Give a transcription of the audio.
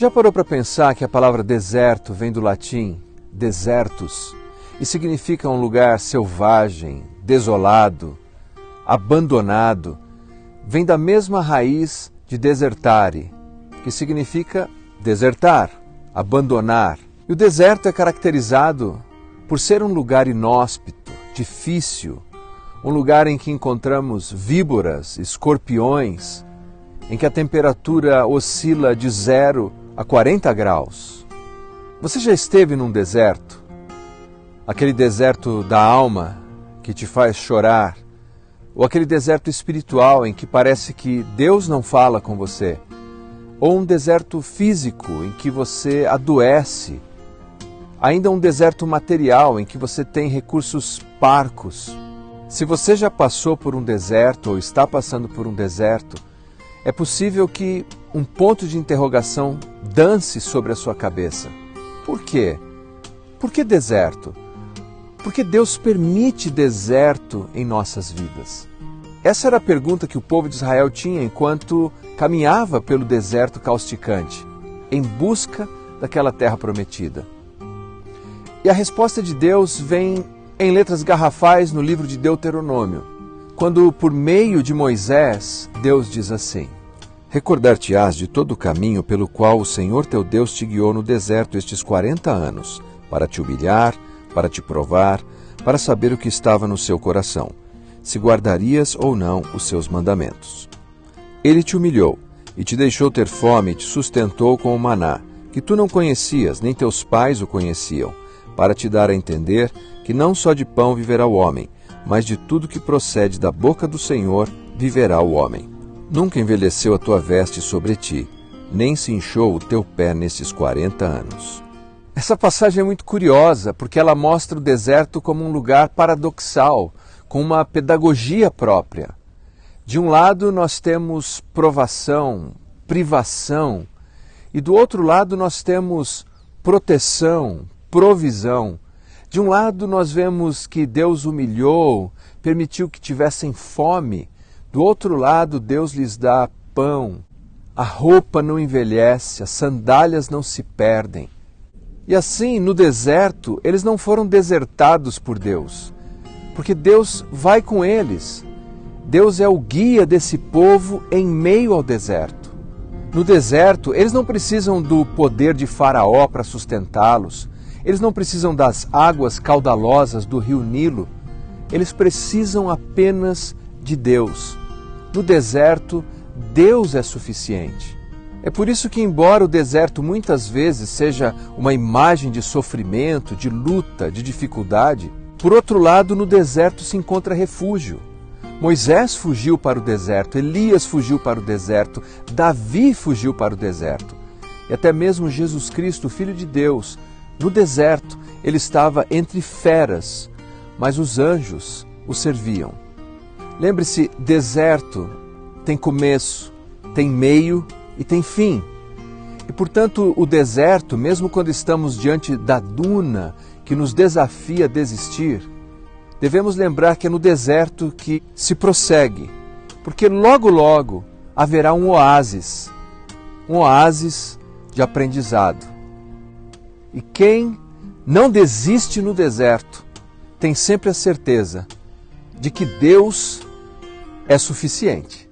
Já parou para pensar que a palavra deserto vem do latim desertus e significa um lugar selvagem, desolado, abandonado? Vem da mesma raiz de desertare, que significa desertar, abandonar. E o deserto é caracterizado por ser um lugar inóspito, difícil, um lugar em que encontramos víboras, escorpiões, em que a temperatura oscila de 0 a 40 graus. Você já esteve num deserto? Aquele deserto da alma que te faz chorar, ou aquele deserto espiritual em que parece que Deus não fala com você, ou um deserto físico em que você adoece, ainda um deserto material em que você tem recursos parcos. Se você já passou por um deserto ou está passando por um deserto, é possível que um ponto de interrogação dance sobre a sua cabeça. Por quê? Por que deserto? Porque Deus permite deserto em nossas vidas. Essa era a pergunta que o povo de Israel tinha enquanto caminhava pelo deserto causticante, em busca daquela terra prometida. E a resposta de Deus vem em letras garrafais no livro de Deuteronômio, quando, por meio de Moisés, Deus diz assim: Recordar-te-ás de todo o caminho pelo qual o Senhor teu Deus te guiou no deserto estes 40 anos, para te humilhar, para te provar, para saber o que estava no seu coração, se guardarias ou não os seus mandamentos. Ele te humilhou, e te deixou ter fome, e te sustentou com o maná, que tu não conhecias, nem teus pais o conheciam, para te dar a entender que não só de pão viverá o homem, mas de tudo que procede da boca do Senhor viverá o homem. Nunca envelheceu a tua veste sobre ti, nem se inchou o teu pé nesses 40 anos. Essa passagem é muito curiosa, porque ela mostra o deserto como um lugar paradoxal, com uma pedagogia própria. De um lado nós temos provação, privação, e do outro lado nós temos proteção, provisão. De um lado nós vemos que Deus humilhou, permitiu que tivessem fome. Do outro lado, Deus lhes dá pão, a roupa não envelhece, as sandálias não se perdem. E assim, no deserto, eles não foram desertados por Deus, porque Deus vai com eles. Deus é o guia desse povo em meio ao deserto. No deserto, eles não precisam do poder de Faraó para sustentá-los, eles não precisam das águas caudalosas do rio Nilo, eles precisam apenas de Deus. No deserto, Deus é suficiente. É por isso que, embora o deserto muitas vezes seja uma imagem de sofrimento, de luta, de dificuldade, por outro lado, no deserto se encontra refúgio. Moisés fugiu para o deserto, Elias fugiu para o deserto, Davi fugiu para o deserto. E até mesmo Jesus Cristo, Filho de Deus, no deserto, ele estava entre feras, mas os anjos o serviam. Lembre-se, deserto tem começo, tem meio e tem fim. E, portanto, o deserto, mesmo quando estamos diante da duna que nos desafia a desistir, devemos lembrar que é no deserto que se prossegue, porque logo, logo haverá um oásis de aprendizado. E quem não desiste no deserto tem sempre a certeza de que Deus é suficiente.